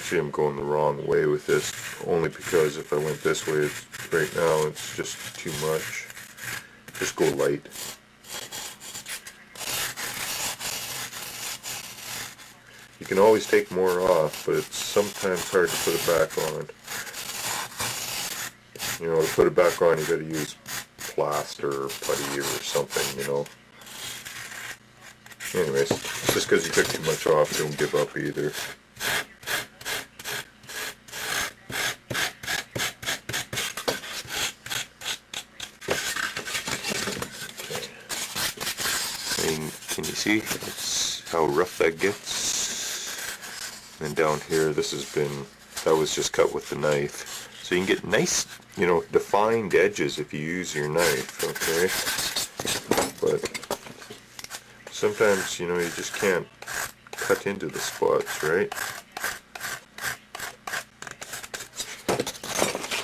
Actually, I'm going the wrong way with this, only because if I went this way right now, it's just too much. Just go light. You can always take more off, but it's sometimes hard to put it back on. You know, to put it back on, you gotta use plaster or putty or something, you know. Anyways, just because you took too much off, don't give up either. Can you see how rough that gets? And down here, that was just cut with the knife. So you can get nice, you know, defined edges if you use your knife, okay? But sometimes, you know, you just can't cut into the spots, right?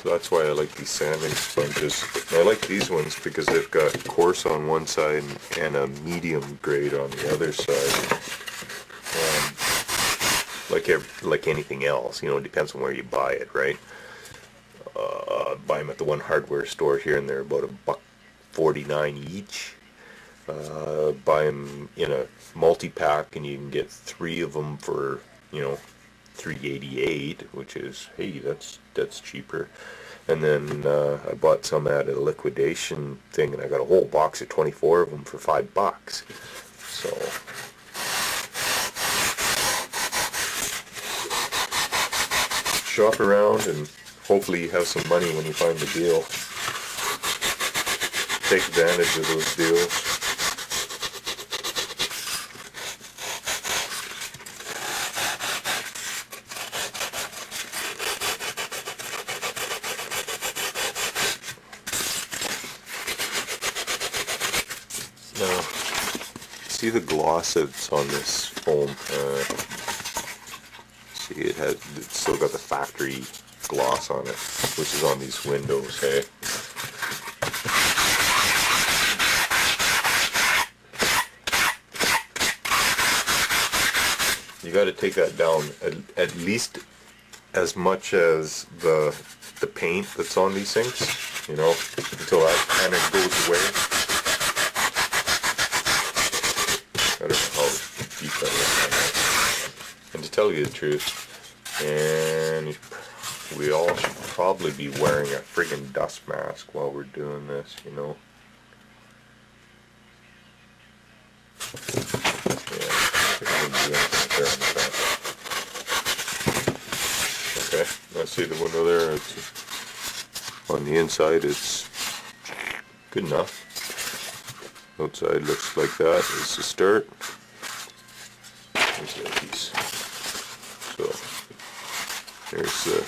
So that's why I like these sanding sponges. I like these ones because they've got coarse on one side and a medium grade on the other side. Like anything else, you know, it depends on where you buy it, right? Buy them at the one hardware store here, and they're about $1.49 each. Buy them in a multi-pack, and you can get 3 of them for, you know, $3.88, which is, hey, that's cheaper. And then I bought some at a liquidation thing, and I got a whole box of 24 of them for $5. So shop around, and hopefully you have some money when you find the deal. Take advantage of those deals. Now, see the gloss that's on this foam? See, it's still got the factory gloss on it, which is on these windows, hey? You got to take that down at least as much as the paint that's on these things, you know, until that kind of goes away. I don't know how deep that is. And to tell you the truth, and we all should probably be wearing a friggin' dust mask while we're doing this, you know. Okay, I see the window there. It's on the inside, it's good enough. Outside looks like that is the start. There's that piece. So there's the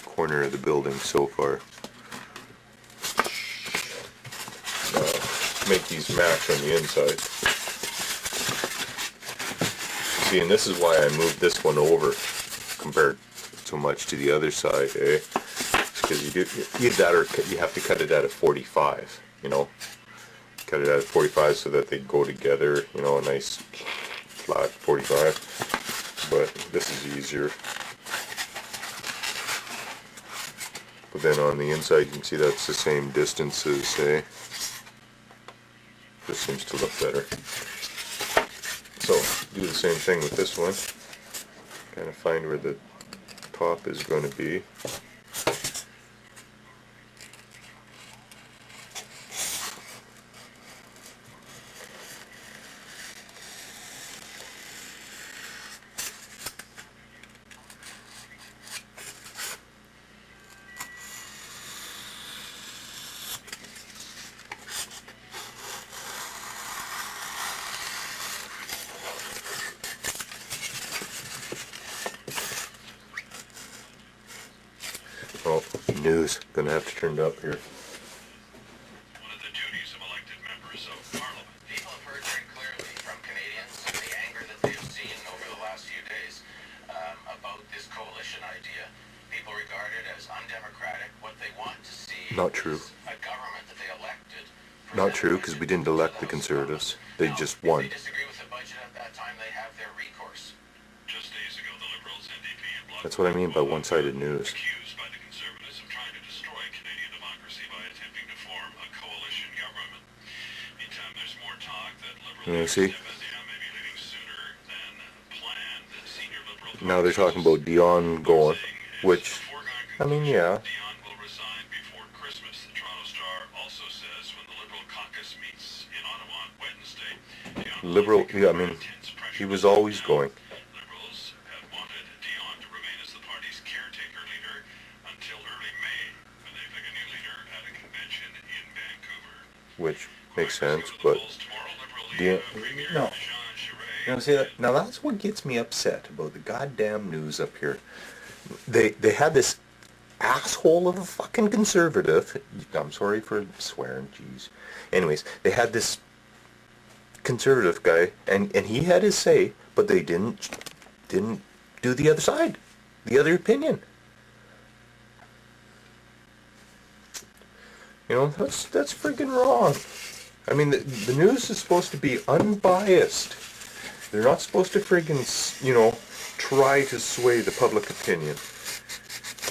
corner of the building so far. Now make these match on the inside. See, and this is why I moved this one over compared so much to the other side, eh? Because either that or you have to cut it at a 45, you know. Cut it at 45 so that they go together, you know, a nice flat 45. But this is easier. But then on the inside you can see that's the same distances, eh? This seems to look better. So do the same thing with this one. Kind of find where the top is going to be. Oh, news. Gonna have to turn it up here. One of the duties of elected members of Parliament. People have heard very clearly from Canadians the anger that they've seen over the last few days about this coalition idea. People regard it as undemocratic. What they want to see Not true. is a government that they elected. Not true, because we didn't elect the Conservatives. They just won. If they disagree with the budget at that time, they have their recourse. Just days ago, the Liberals, NDP, and Bloc That's what I mean by one-sided news. Accused by the Conservatives of trying to destroy Canadian democracy by attempting to form a coalition government. Meantime, there's more talk that Liberal See? may be leaving sooner than planned. Senior Liberal Now they're talking about Dion going, which, I mean, yeah. Dion will resign before Christmas. The Toronto Star also says when the Liberal caucus meets in Ottawa on Wednesday, Dion will Liberal, be yeah, I mean, intense pressure he was always going. Liberals have wanted Dion to remain as the party's caretaker leader until early May, when they pick a new leader at a convention in Vancouver. Which makes sense, but Dion, no. You know, see, now that's what gets me upset about the goddamn news up here. They had this asshole of a fucking conservative. I'm sorry for swearing, jeez. Anyways, they had this conservative guy, and he had his say, but they didn't do the other side, the other opinion. You know, that's freaking wrong. I mean, the news is supposed to be unbiased. They're not supposed to friggin', you know, try to sway the public opinion.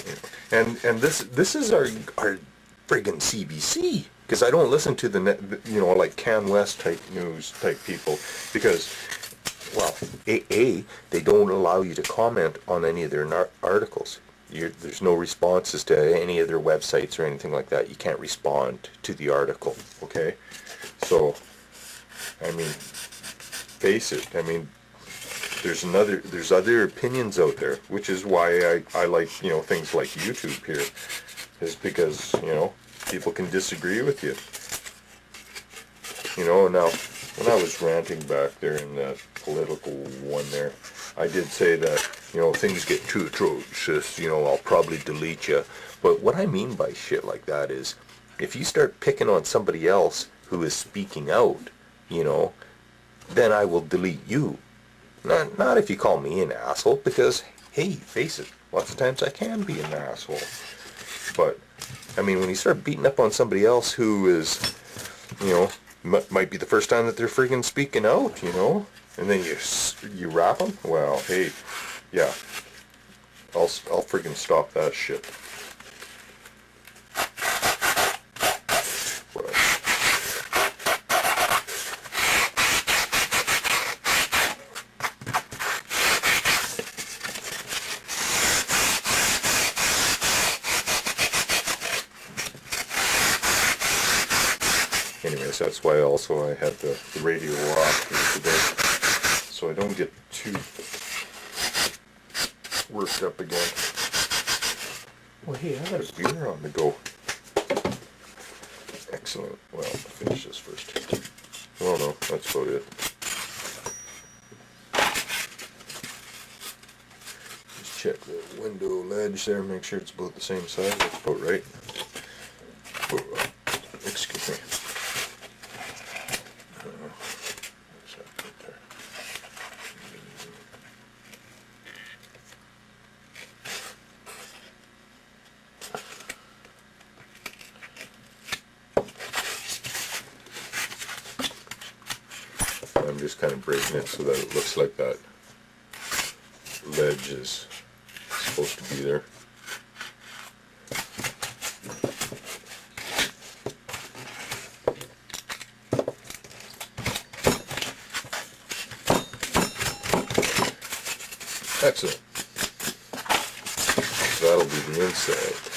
You know, and this is our friggin' CBC, because I don't listen to you know, like Can West type news type people, because, well, they don't allow you to comment on any of their articles. There's no responses to any of their websites or anything like that. You can't respond to the article, okay? So, I mean, face it. I mean, there's other opinions out there, which is why I like, you know, things like YouTube here, is because, you know, people can disagree with you. You know, now, when I was ranting back there in that political one there, I did say that, you know, things get too atrocious, you know, I'll probably delete you. But what I mean by shit like that is, if you start picking on somebody else who is speaking out, you know, then I will delete you. Not if you call me an asshole, because, hey, face it, lots of times I can be an asshole. But, I mean, when you start beating up on somebody else who is, you know, might be the first time that they're freaking speaking out, you know, and then you wrap them, well, hey, yeah, I'll freaking stop that shit. Anyways, that's why also I had the radio off here today, so I don't get too worked up again. Well, hey, I got a beer on the go. Excellent. Well, I'll finish this first. Oh no, that's about it. Just check the window ledge there, make sure it's about the same size. That's about right. Oh, excuse me. I'm just kind of breaking it so that it looks like that ledge is supposed to be there. Excellent. So that'll be the inside.